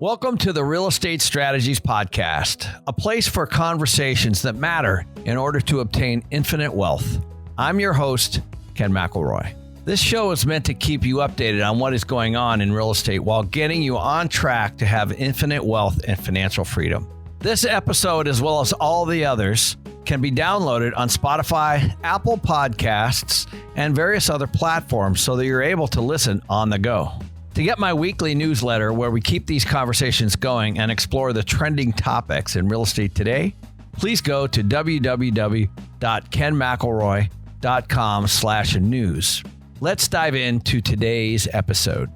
Welcome to the Real Estate Strategies Podcast, a place for conversations that matter in order to obtain infinite wealth. I'm your host, Ken McElroy. This show is meant to keep you updated on what is going on in real estate while getting you on track to have infinite wealth and financial freedom. This episode, as well as all the others, can be downloaded on Spotify, Apple Podcasts, and various other platforms so that you're able to listen on the go. To get my weekly newsletter where we keep these conversations going and explore the trending topics in real estate today, please go to www.kenmcelroy.com/news. Let's dive into today's episode.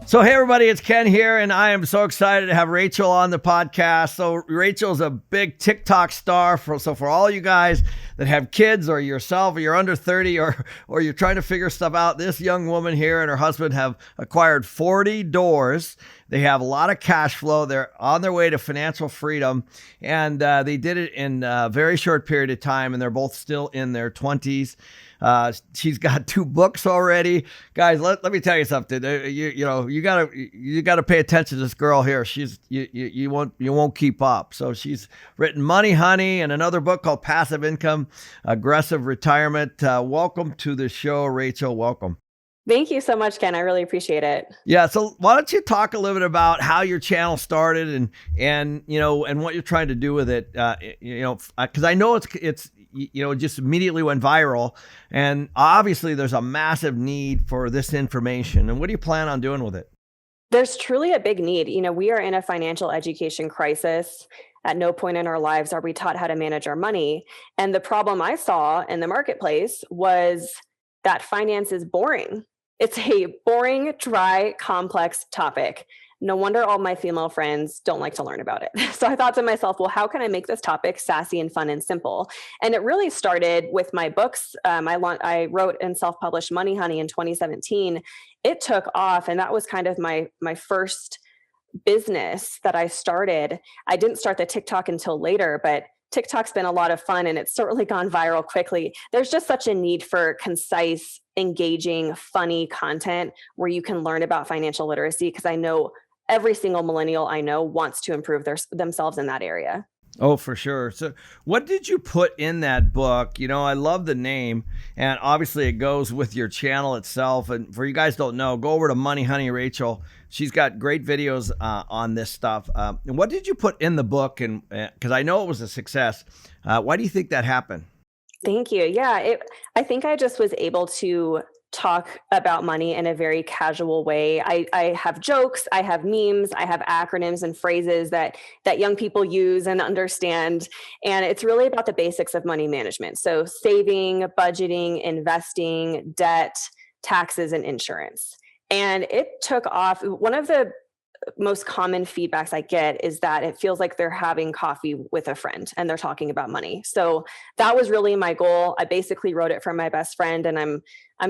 So, hey, everybody, it's Ken here, and I am so excited to have Rachel on the podcast. So Rachel's a big TikTok star. So for all you guys that have kids or yourself, or you're under 30 or you're trying to figure stuff out, this young woman here and her husband have acquired 40 doors. They have a lot of cash flow. They're on their way to financial freedom, and they did it in a very short period of time, and they're both still in their 20s. She's got 2 books already. Guys, let me tell you something. You gotta pay attention to this girl here. You won't keep up. So she's written Money Honey and another book called Passive Income, Aggressive Retirement. Welcome to the show, Rachel. Welcome. Thank you so much, Ken. I really appreciate it. Yeah. So why don't you talk a little bit about how your channel started and what you're trying to do with it? Because I know it's just immediately went viral, and obviously there's a massive need for this information. And what do you plan on doing with it? There's truly a big need. We are in a financial education crisis. At no point in our lives are we taught how to manage our money. And the problem I saw in the marketplace was that finance is boring. It's a boring, dry, complex topic. No wonder all my female friends don't like to learn about it. So I thought to myself, well, how can I make this topic sassy and fun and simple? And it really started with my books. I wrote and self-published Money Honey in 2017. It took off, and that was kind of my first business that I started. I didn't start the TikTok until later, but TikTok's been a lot of fun, and it's certainly gone viral quickly. There's just such a need for concise, engaging, funny content where you can learn about financial literacy, because I know every single millennial I know wants to improve themselves in that area. Oh, for sure. So what did you put in that book? I love the name, and obviously it goes with your channel itself. And for you guys don't know, go over to Money Honey Rachel. She's got great videos on this stuff. And what did you put in the book? And because I know it was a success. Why do you think that happened? Thank you. Yeah, I think I just was able to talk about money in a very casual way. I have jokes, I have memes, I have acronyms and phrases that young people use and understand. And it's really about the basics of money management. So saving, budgeting, investing, debt, taxes, and insurance. And it took off. One of the most common feedbacks I get is that it feels like they're having coffee with a friend and they're talking about money. So that was really my goal. I basically wrote it for my best friend, and I'm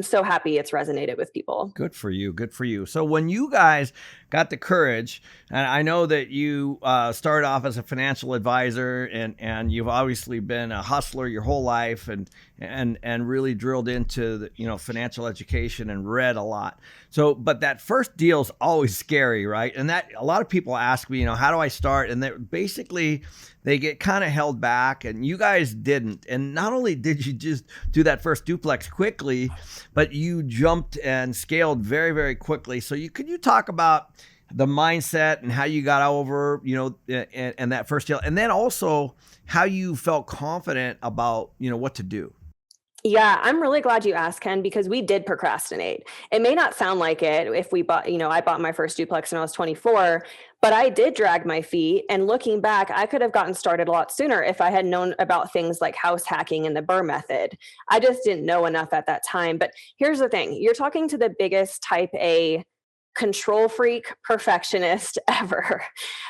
so happy it's resonated with people. Good for you. Good for you. So when you guys got the courage, and I know that you started off as a financial advisor, and you've obviously been a hustler your whole life, and really drilled into the, financial education and read a lot. So, but that first deal is always scary, right? And that a lot of people ask me, how do I start? And they get kind of held back, and you guys didn't. And not only did you just do that first duplex quickly, but you jumped and scaled very, very quickly. So could you talk about the mindset and how you got over, and that first deal, and then also how you felt confident about, what to do? Yeah, I'm really glad you asked, Ken, because we did procrastinate. It may not sound like it if we bought, I bought my first duplex when I was 24, but I did drag my feet. And looking back, I could have gotten started a lot sooner if I had known about things like house hacking and the Burr method. I just didn't know enough at that time. But here's the thing. You're talking to the biggest type A control freak perfectionist ever.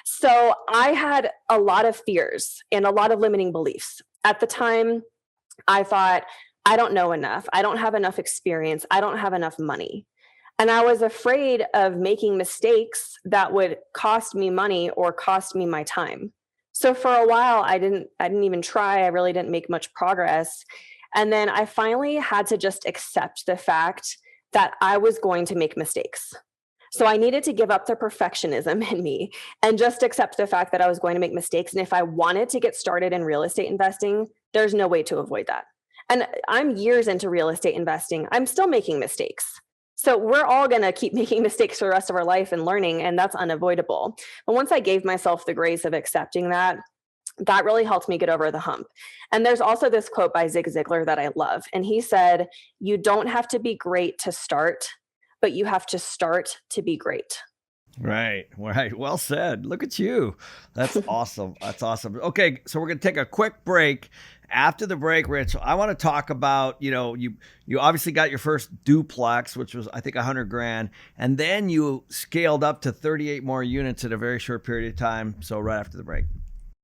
So I had a lot of fears and a lot of limiting beliefs. At the time, I thought, I don't know enough. I don't have enough experience. I don't have enough money. And I was afraid of making mistakes that would cost me money or cost me my time. So for a while, I didn't even try. I really didn't make much progress. And then I finally had to just accept the fact that I was going to make mistakes. So I needed to give up the perfectionism in me and just accept the fact that I was going to make mistakes. And if I wanted to get started in real estate investing, there's no way to avoid that. And I'm years into real estate investing. I'm still making mistakes. So we're all going to keep making mistakes for the rest of our life and learning, and that's unavoidable. But once I gave myself the grace of accepting that, that really helped me get over the hump. And there's also this quote by Zig Ziglar that I love. And he said, "You don't have to be great to start, but you have to start to be great." Right. Well said. Look at you. That's awesome. That's awesome. Okay. So we're going to take a quick break. After the break, Rachel, I want to talk about, you obviously got your first duplex, which was, I think, $100,000. And then you scaled up to 38 more units in a very short period of time. So right after the break.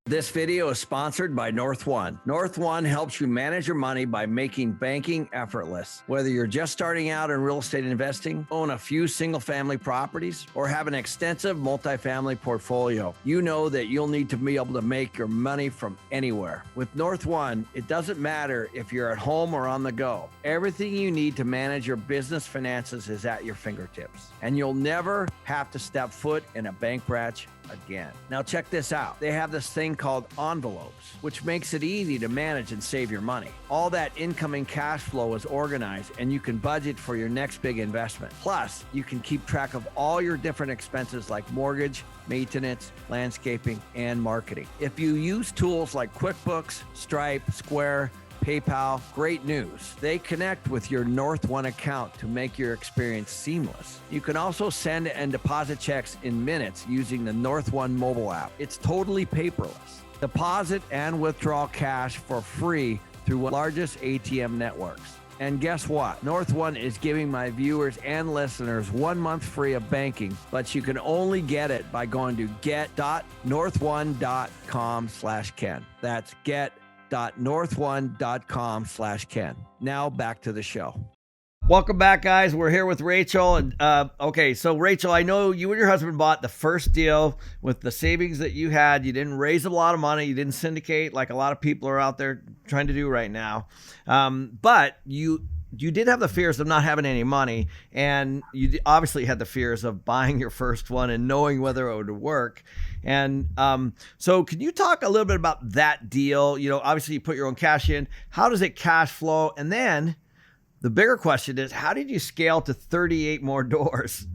This video is sponsored by NorthOne. NorthOne helps you manage your money by making banking effortless. Whether you're just starting out in real estate investing, own a few single-family properties, or have an extensive multifamily portfolio, you know that you'll need to be able to make your money from anywhere. With NorthOne, it doesn't matter if you're at home or on the go. Everything you need to manage your business finances is at your fingertips, and you'll never have to step foot in a bank branch again. Now check this out. They have this thing called envelopes, which makes it easy to manage and save your money. All that incoming cash flow is organized and you can budget for your next big investment. Plus, you can keep track of all your different expenses like mortgage, maintenance, landscaping, and marketing. If you use tools like QuickBooks, Stripe, Square, PayPal, great news. They connect with your NorthOne account to make your experience seamless. You can also send and deposit checks in minutes using the NorthOne mobile app. It's totally paperless. Deposit and withdraw cash for free through one of the largest ATM networks. And guess what? NorthOne is giving my viewers and listeners 1 month free of banking, but you can only get it by going to get.northone.com/Ken. That's get.northone.com/Ken. Now back to the show. Welcome back, guys. We're here with Rachel. And okay, so Rachel, I know you and your husband bought the first deal with the savings that you had. You didn't raise a lot of money. You didn't syndicate like a lot of people are out there trying to do right now. But you did have the fears of not having any money, and you obviously had the fears of buying your first one and knowing whether it would work. And so can you talk a little bit about that deal? Obviously you put your own cash in. How does it cash flow? And then the bigger question is, how did you scale to 38 more doors?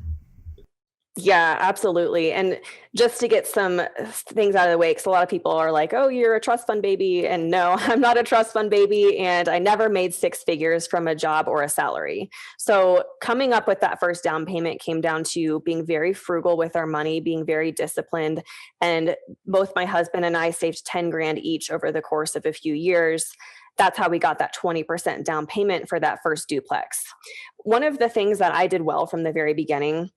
Yeah, absolutely. And just to get some things out of the way, because a lot of people are like, "Oh, you're a trust fund baby." And no, I'm not a trust fund baby. And I never made six figures from a job or a salary. So coming up with that first down payment came down to being very frugal with our money, being very disciplined. And both my husband and I saved 10 grand each over the course of a few years. That's how we got that 20% down payment for that first duplex. One of the things that I did well from the very beginning,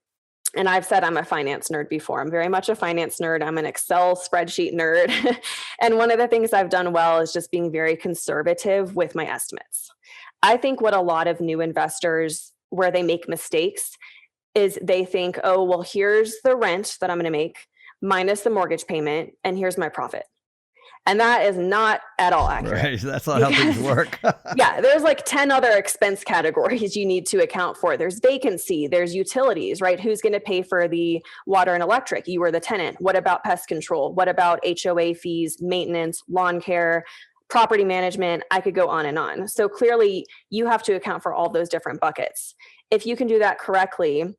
and I've said I'm a finance nerd before. I'm very much a finance nerd. I'm an Excel spreadsheet nerd. And one of the things I've done well is just being very conservative with my estimates. I think what a lot of new investors, where they make mistakes, is they think, "Oh, well, here's the rent that I'm going to make minus the mortgage payment, and here's my profit." And that is not at all accurate. Right. That's not how things work. Yeah. There's like 10 other expense categories you need to account for. There's vacancy, there's utilities, right? Who's going to pay for the water and electric? You are the tenant. What about pest control? What about HOA fees, maintenance, lawn care, property management? I could go on and on. So clearly you have to account for all those different buckets. If you can do that correctly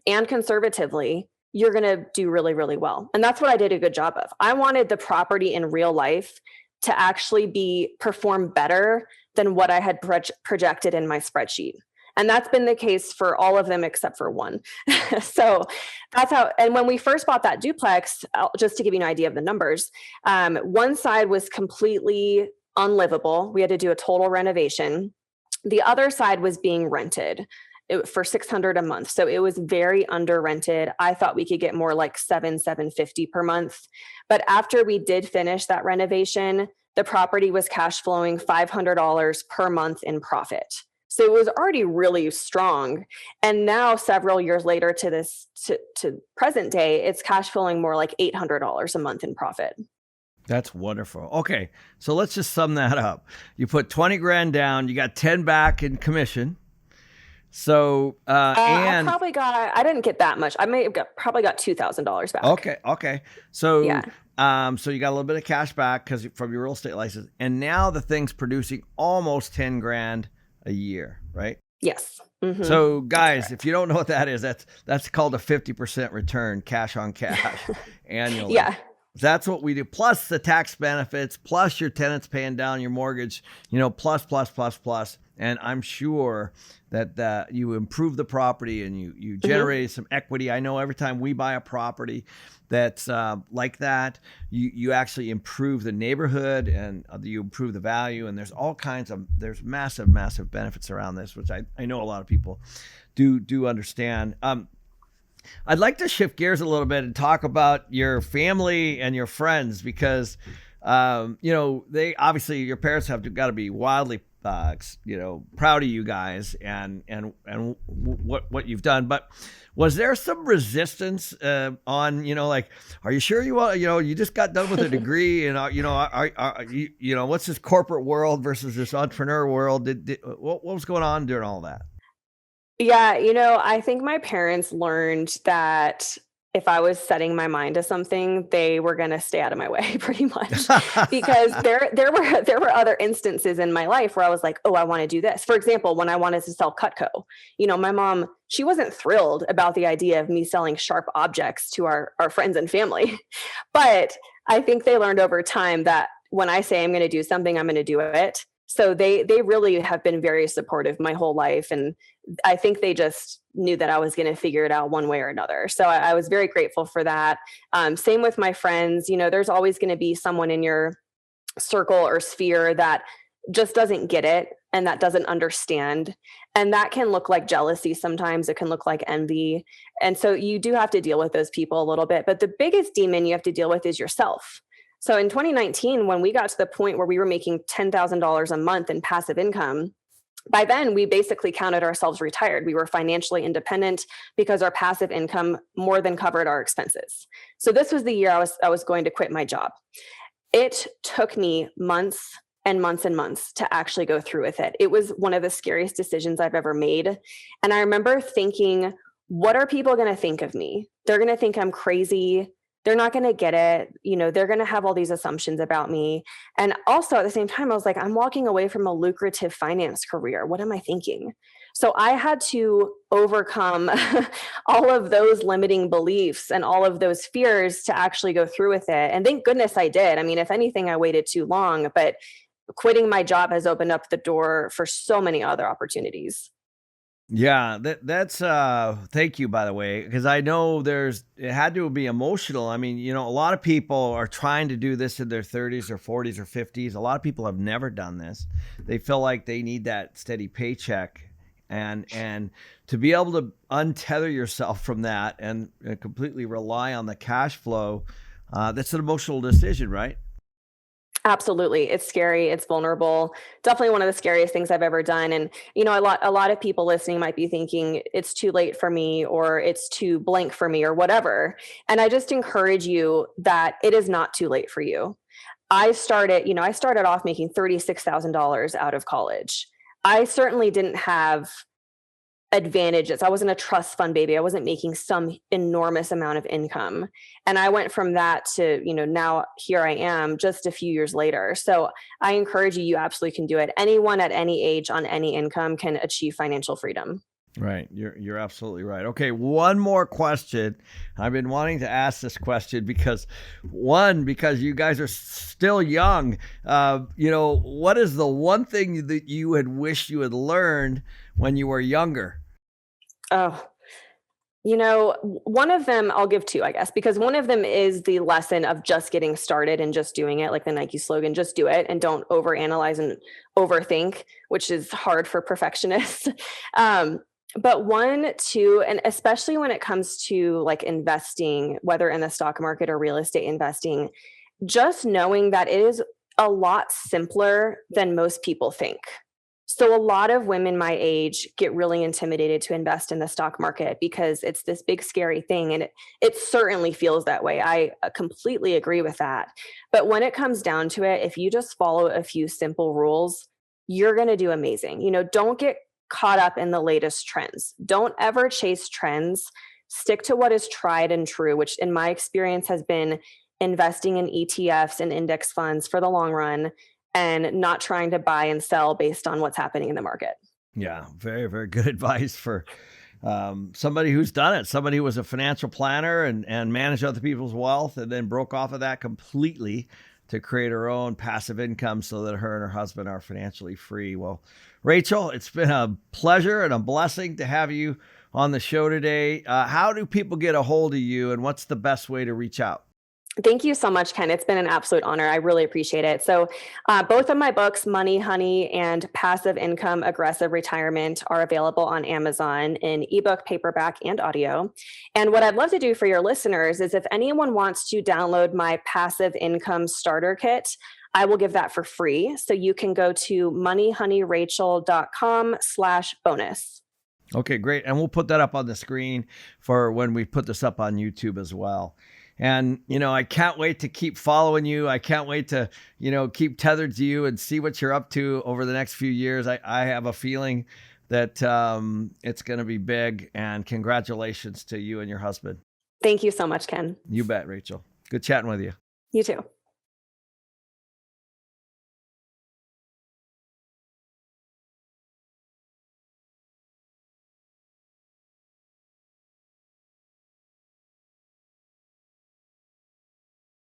and conservatively, you're going to do really, really well. And that's what I did a good job of. I wanted the property in real life to actually perform better than what I had projected in my spreadsheet. And that's been the case for all of them except for one. So that's how, and when we first bought that duplex, just to give you an idea of the numbers, one side was completely unlivable. We had to do a total renovation. The other side was being rented for $600 a month. So it was very under rented. I thought we could get more like $750 per month. But after we did finish that renovation, the property was cash flowing $500 per month in profit. So it was already really strong. And now several years later to present day, it's cash flowing more like $800 a month in profit. That's wonderful. Okay. So let's just sum that up. You put 20 grand down, you got 10 back in commission. So, and I didn't get that much. I may have probably got $2,000 back. okay. So, Yeah. so you got a little bit of cash back because from your real estate license, and now the thing's producing almost 10 grand a year, right? Yes. Mm-hmm. So guys, if you don't know what that is, that's called a 50% return, cash on cash annually. Yeah. That's what we do. Plus the tax benefits, plus your tenants paying down your mortgage, plus. And I'm sure that you improve the property and you generate some equity. I know every time we buy a property that's like that, you actually improve the neighborhood and you improve the value. And there's massive benefits around this, which I know a lot of people do understand. I'd like to shift gears a little bit and talk about your family and your friends because, they obviously your parents have got to be wildly, proud of you guys and what you've done. But was there some resistance on, like, are you sure you want, you just got done with a degree and, what's this corporate world versus this entrepreneur world? What was going on during all that? Yeah, I think my parents learned that if I was setting my mind to something, they were going to stay out of my way pretty much because there were other instances in my life where I was like, oh, I want to do this. For example, when I wanted to sell Cutco, my mom, she wasn't thrilled about the idea of me selling sharp objects to our friends and family. But I think they learned over time that when I say I'm going to do something, I'm going to do it. So they really have been very supportive my whole life. And I think they just knew that I was going to figure it out one way or another. So I was very grateful for that. Same with my friends. There's always going to be someone in your circle or sphere that just doesn't get it and that doesn't understand. And that can look like jealousy sometimes. It can look like envy. And so you do have to deal with those people a little bit. But the biggest demon you have to deal with is yourself. So in 2019, when we got to the point where we were making $10,000 a month in passive income, by then we basically counted ourselves retired. We were financially independent because our passive income more than covered our expenses. So this was the year I was going to quit my job. It took me months and months and months to actually go through with it. It was one of the scariest decisions I've ever made. And I remember thinking, what are people going to think of me? They're going to think I'm crazy. They're not going to get it. They're going to have all these assumptions about me. And also at the same time, I was like, I'm walking away from a lucrative finance career. What am I thinking? So I had to overcome all of those limiting beliefs and all of those fears to actually go through with it. And thank goodness I did. I mean, if anything, I waited too long, but quitting my job has opened up the door for so many other opportunities. Yeah, that's thank you, by the way, because I know it had to be emotional. I mean, a lot of people are trying to do this in their 30s or 40s or 50s. A lot of people have never done this. They feel like they need that steady paycheck and to be able to untether yourself from that and completely rely on the cash flow, that's an emotional decision, right? Absolutely. It's scary. It's vulnerable. Definitely one of the scariest things I've ever done. And, a lot of people listening might be thinking it's too late for me or it's too blank for me or whatever. And I just encourage you that it is not too late for you. I started off making $36,000 out of college. I certainly didn't have advantages. I wasn't a trust fund baby. I wasn't making some enormous amount of income. And I went from that to, now here I am just a few years later. So I encourage you, you absolutely can do it. Anyone at any age on any income can achieve financial freedom. Right. You're absolutely right. Okay. One more question. I've been wanting to ask this question because you guys are still young. What is the one thing that you had wished you had learned when you were younger? Oh, one of them, I'll give two, I guess, because one of them is the lesson of just getting started and just doing it, like the Nike slogan, just do it and don't overanalyze and overthink, which is hard for perfectionists. But one, two, and especially when it comes to like investing, whether in the stock market or real estate investing, just knowing that it is a lot simpler than most people think. So a lot of women my age get really intimidated to invest in the stock market because it's this big, scary thing. And it certainly feels that way. I completely agree with that. But when it comes down to it, if you just follow a few simple rules, you're going to do amazing. Don't get caught up in the latest trends. Don't ever chase trends. Stick to what is tried and true, which in my experience has been investing in ETFs and index funds for the long run and not trying to buy and sell based on what's happening in the market. Yeah, very, very good advice for somebody who's done it, somebody who was a financial planner and managed other people's wealth and then broke off of that completely to create her own passive income so that her and her husband are financially free. Well, Rachel, it's been a pleasure and a blessing to have you on the show today. How do people get a hold of you, and what's the best way to reach out? Thank you so much, Ken. It's been an absolute honor. I really appreciate it. So both of my books, Money Honey and Passive Income Aggressive Retirement, are available on Amazon in ebook, paperback, and audio. And what I'd love to do for your listeners is if anyone wants to download my Passive Income Starter Kit, I will give that for free. So you can go to moneyhoneyrachel.com/bonus. Okay, great. And we'll put that up on the screen for when we put this up on YouTube as well. And, I can't wait to keep following you. I can't wait to, keep tethered to you and see what you're up to over the next few years. I have a feeling that it's going to be big, and congratulations to you and your husband. Thank you so much, Ken. You bet, Rachel. Good chatting with you. You too.